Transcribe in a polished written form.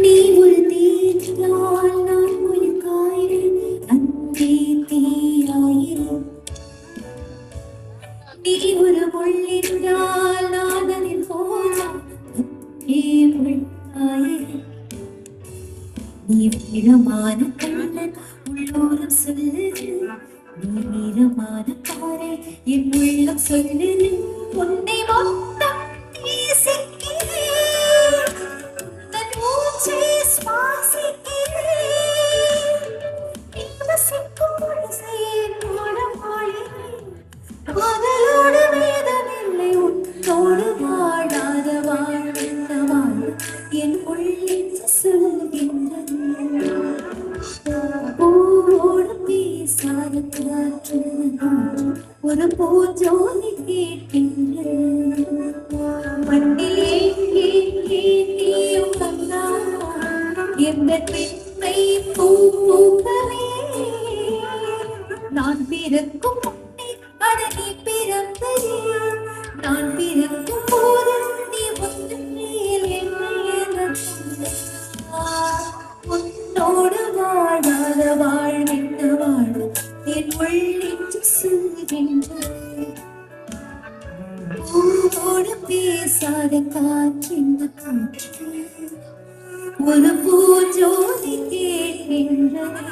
நீ ஒரு தீயால் நான் உயிர் காய்கிறேன், அன்பே தீயாயிரம். நீ ஒரு முள்ளினால் நான் அதில் போலாம், அன்பே முள்ளாயிரம். நீ வீரமான கண்ணன் உள்ளோரம் சொல்லுது, நீ வீரமான பாறை என் உள்ளம் சொல்லுது. உன்னை மொத்தம் நேசிக்கிறேன், உந்தன் மூச்சை சுவாசிக்கிறேன். நீ வசிக்கும் குடிசையின் ஓரம் வாழ்கிறேன், காதலோடு வேதமில்லை உன்னோடு வாழாத வாழ்ந்த வாழ் என் உள்ளிட்டு சொல்கின்றது. பூவோடு பேசாத காற்று ஒரு பூஜோதி கேட்கின்றது. மண்ணிலே நீயும் வந்தா எந்த பெண்மை பூக்கவே. நான் பிறக்கும் முன்னே அது நீ பிறந்ததே, நான் பிறக்கும் போது நீ வந்து மேல் உன்னோடு வாழாத வாழ்விட்ட வாழ் என் உள்ளிட்டு சொல்கின்றது. பூவோடு பேசாத காற்றின் காற்று ஒரு பூஜோதி கேட்கின்றது.